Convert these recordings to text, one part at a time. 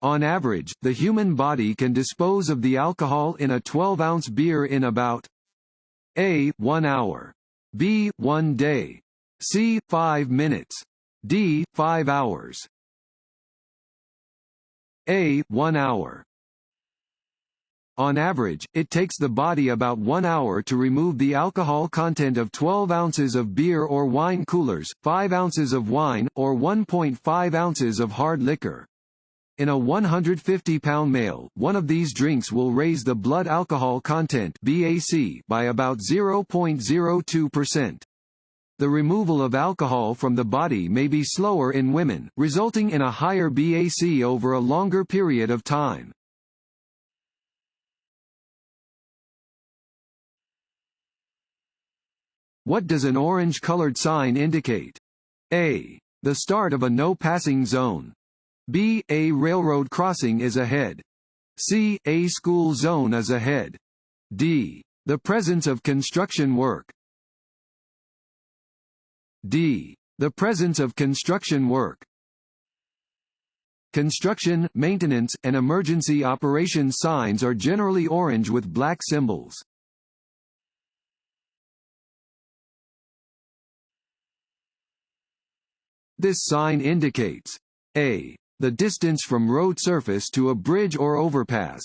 On average, the human body can dispose of the alcohol in a 12-ounce beer in about A. 1 hour, B. 1 day, C. 5 minutes, D. 5 hours. A. 1 hour. On average, it takes the body about 1 hour to remove the alcohol content of 12 ounces of beer or wine coolers, 5 ounces of wine, or 1.5 ounces of hard liquor. In a 150-pound male, one of these drinks will raise the blood alcohol content (BAC) by about 0.02%. The removal of alcohol from the body may be slower in women, resulting in a higher BAC over a longer period of time. What does an orange-colored sign indicate? A. The start of a no-passing zone. B. A railroad crossing is ahead. C. A school zone is ahead. D. The presence of construction work. D. The presence of construction work. Construction, maintenance, and emergency operations signs are generally orange with black symbols. This sign indicates A. The distance from road surface to a bridge or overpass.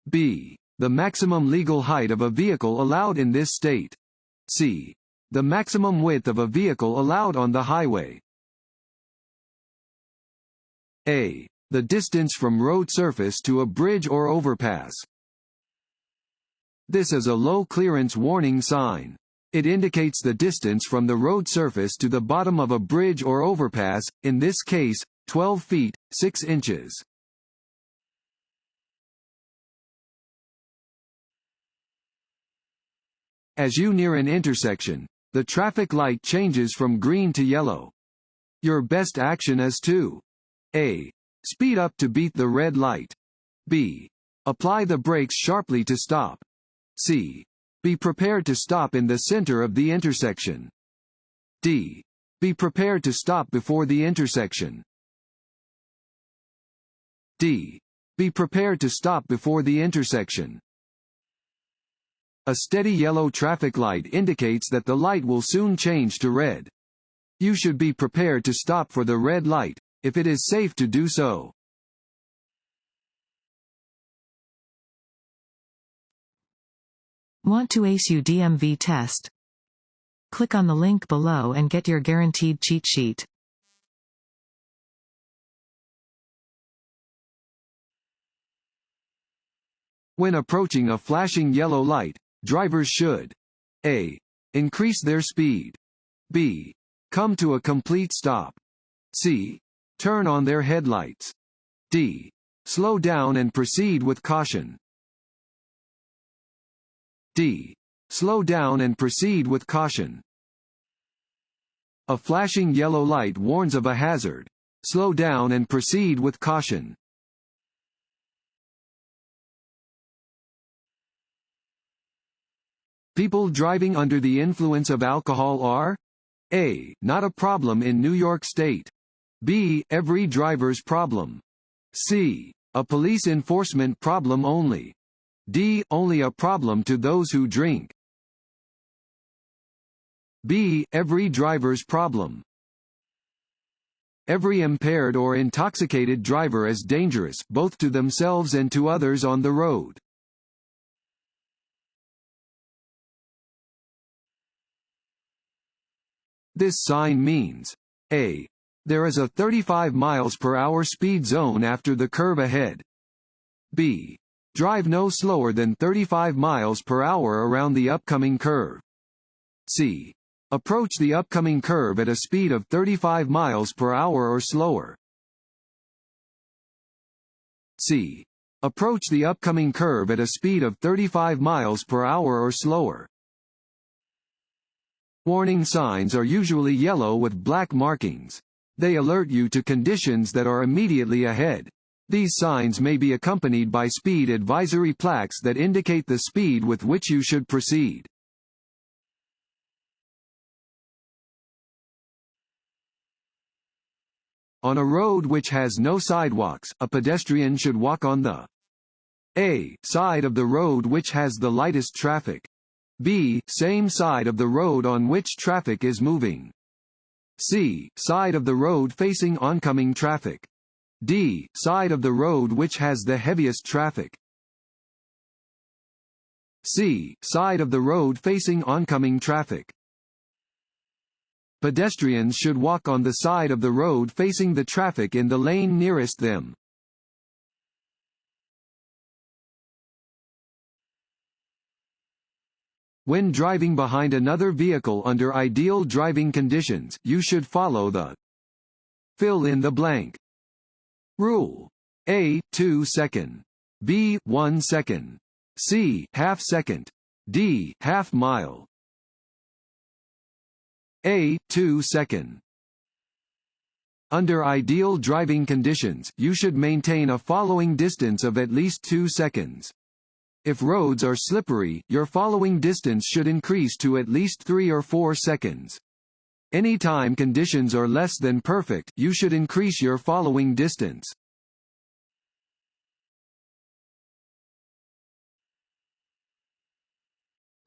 B. The maximum legal height of a vehicle allowed in this state. C. The maximum width of a vehicle allowed on the highway. A. The distance from road surface to a bridge or overpass. This is a low clearance warning sign. It indicates the distance from the road surface to the bottom of a bridge or overpass, in this case, 12 feet, 6 inches. As you near an intersection, the traffic light changes from green to yellow. Your best action is to A. Speed up to beat the red light. B. Apply the brakes sharply to stop. C. Be prepared to stop in the center of the intersection. D. Be prepared to stop before the intersection. D. Be prepared to stop before the intersection. A steady yellow traffic light indicates that the light will soon change to red. You should be prepared to stop for the red light, if it is safe to do so. Want to ace your DMV test? Click on the link below and get your guaranteed cheat sheet. When approaching a flashing yellow light, drivers should A. Increase their speed. B. Come to a complete stop. C. Turn on their headlights. D. Slow down and proceed with caution. D. Slow down and proceed with caution. A flashing yellow light warns of a hazard. Slow down and proceed with caution. People driving under the influence of alcohol are A. Not a problem in New York State. B. Every driver's problem. C. A police enforcement problem only. D. Only a problem to those who drink. B. Every driver's problem. Every impaired or intoxicated driver is dangerous, both to themselves and to others on the road. This sign means A. There is a 35 miles per hour speed zone after the curve ahead. B. Drive no slower than 35 miles per hour around the upcoming curve. C. Approach the upcoming curve at a speed of 35 miles per hour or slower. C. Approach the upcoming curve at a speed of 35 miles per hour or slower. Warning signs are usually yellow with black markings. They alert you to conditions that are immediately ahead. These signs may be accompanied by speed advisory plaques that indicate the speed with which you should proceed. On a road which has no sidewalks, a pedestrian should walk on the A. side of the road which has the lightest traffic. B. same side of the road on which traffic is moving. C. side of the road facing oncoming traffic. D. side of the road which has the heaviest traffic. C. side of the road facing oncoming traffic. Pedestrians should walk on the side of the road facing the traffic in the lane nearest them. When driving behind another vehicle under ideal driving conditions, you should follow the fill in the blank rule. A. 2 second. B. 1 second. C. half second. D. half mile. A. 2 second. Under ideal driving conditions, you should maintain a following distance of at least 2 seconds. If roads are slippery, your following distance should increase to at least 3 or 4 seconds. Anytime conditions are less than perfect, you should increase your following distance.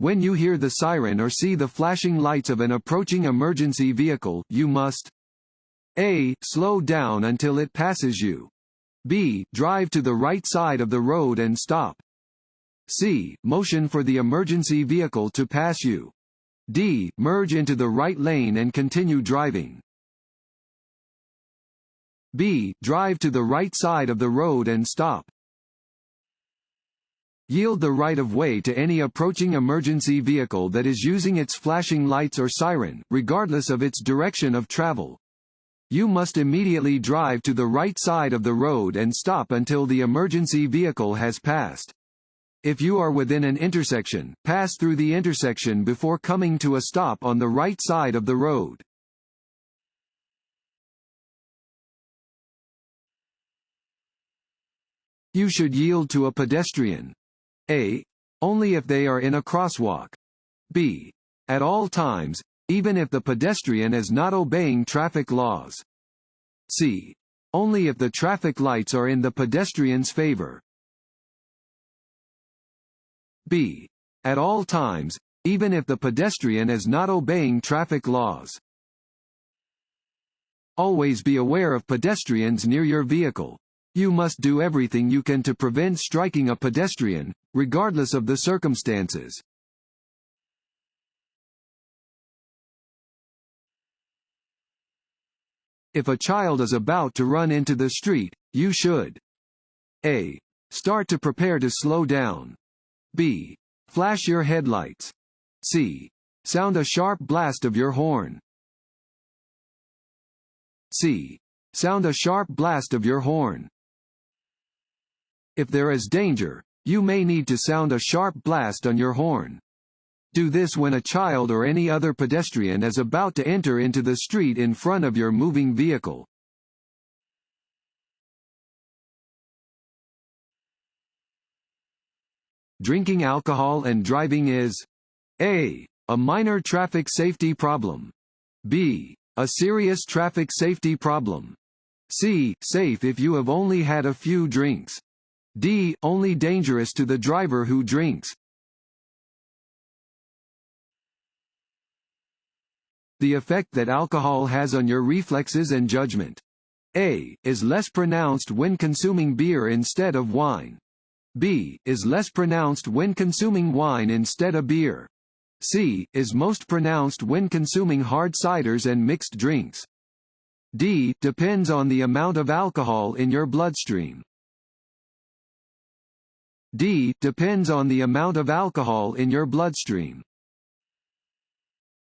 When you hear the siren or see the flashing lights of an approaching emergency vehicle, you must A. slow down until it passes you. B. drive to the right side of the road and stop. C. motion for the emergency vehicle to pass you. D. merge into the right lane and continue driving. B. drive to the right side of the road and stop. Yield the right-of-way to any approaching emergency vehicle that is using its flashing lights or siren, regardless of its direction of travel. You must immediately drive to the right side of the road and stop until the emergency vehicle has passed. If you are within an intersection, pass through the intersection before coming to a stop on the right side of the road. You should yield to a pedestrian. A. only if they are in a crosswalk. B. at all times, even if the pedestrian is not obeying traffic laws. C. only if the traffic lights are in the pedestrian's favor. B. at all times, even if the pedestrian is not obeying traffic laws. Always be aware of pedestrians near your vehicle. You must do everything you can to prevent striking a pedestrian, regardless of the circumstances. If a child is about to run into the street, you should A. start to prepare to slow down. B. flash your headlights. C. sound a sharp blast of your horn. C. sound a sharp blast of your horn. If there is danger, you may need to sound a sharp blast on your horn. Do this when a child or any other pedestrian is about to enter into the street in front of your moving vehicle. Drinking alcohol and driving is A. a minor traffic safety problem. B. a serious traffic safety problem. C. safe if you have only had a few drinks. D. only dangerous to the driver who drinks. The effect that alcohol has on your reflexes and judgment. A. is less pronounced when consuming beer instead of wine. B. is less pronounced when consuming wine instead of beer. C. is most pronounced when consuming hard ciders and mixed drinks. D. depends on the amount of alcohol in your bloodstream. D. depends on the amount of alcohol in your bloodstream.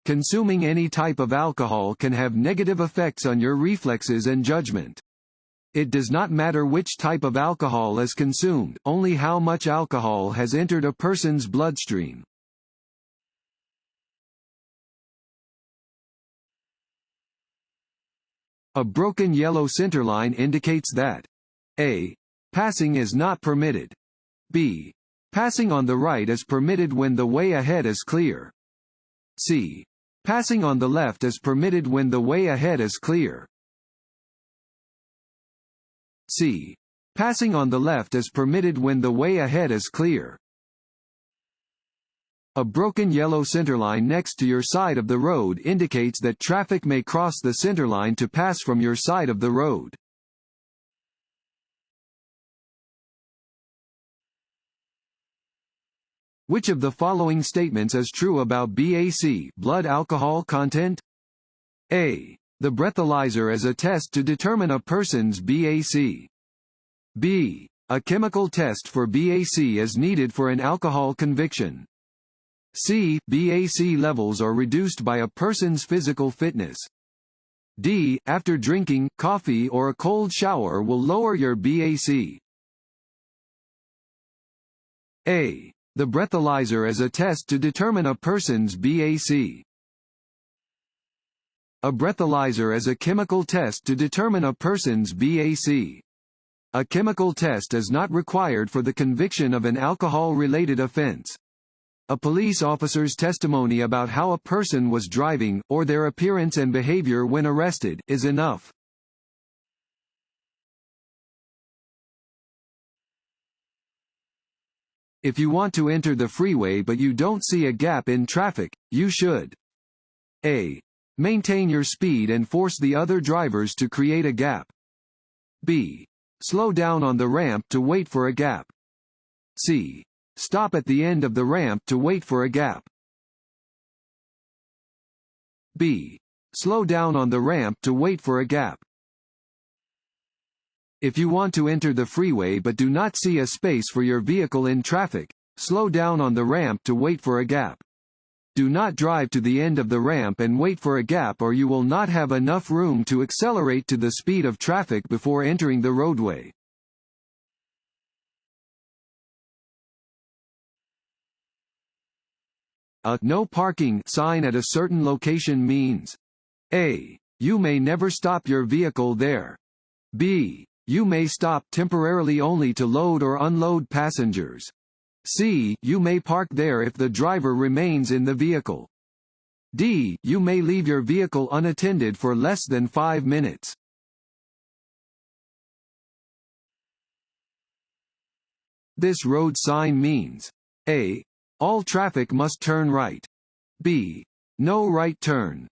Consuming any type of alcohol can have negative effects on your reflexes and judgment. It does not matter which type of alcohol is consumed, only how much alcohol has entered a person's bloodstream. A broken yellow centerline indicates that A. passing is not permitted. B. passing on the right is permitted when the way ahead is clear. C. passing on the left is permitted when the way ahead is clear. C. Passing on the left is permitted when the way ahead is clear. A broken yellow centerline next to your side of the road indicates that traffic may cross the centerline to pass from your side of the road. Which of the following statements is true about BAC, blood alcohol content? A. The breathalyzer is a test to determine a person's BAC. B. A chemical test for BAC is needed for an alcohol conviction. C. BAC levels are reduced by a person's physical fitness. D. After drinking, coffee or a cold shower will lower your BAC. A. The breathalyzer is a test to determine a person's BAC. A breathalyzer is a chemical test to determine a person's BAC. A chemical test is not required for the conviction of an alcohol-related offense. A police officer's testimony about how a person was driving, or their appearance and behavior when arrested, is enough. If you want to enter the freeway but you don't see a gap in traffic, you should A. Maintain your speed and force the other drivers to create a gap. B. Slow down on the ramp to wait for a gap. C. Stop at the end of the ramp to wait for a gap. B. Slow down on the ramp to wait for a gap. If you want to enter the freeway but do not see a space for your vehicle in traffic, slow down on the ramp to wait for a gap. Do not drive to the end of the ramp and wait for a gap, or you will not have enough room to accelerate to the speed of traffic before entering the roadway. A no parking sign at a certain location means A. You may never stop your vehicle there. B. You may stop temporarily only to load or unload passengers. C. You may park there if the driver remains in the vehicle. D. You may leave your vehicle unattended for less than 5 minutes. This road sign means A. All traffic must turn right. B. No right turn.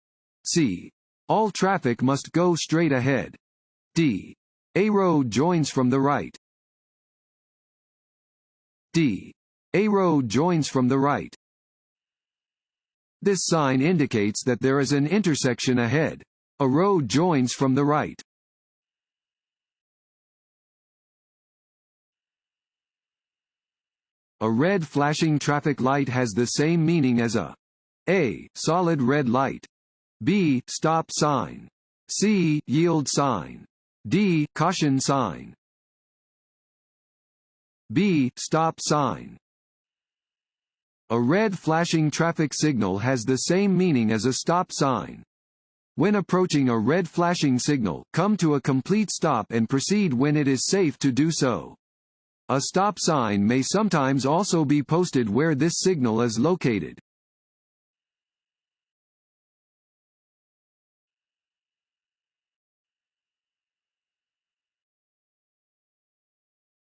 C. All traffic must go straight ahead. D. A road joins from the right. D. A road joins from the right. This sign indicates that there is an intersection ahead. A road joins from the right. A red flashing traffic light has the same meaning as a solid red light. B. Stop sign. C. Yield sign. D. Caution sign. B. Stop sign. A red flashing traffic signal has the same meaning as a stop sign. When approaching a red flashing signal, come to a complete stop and proceed when it is safe to do so. A stop sign may sometimes also be posted where this signal is located.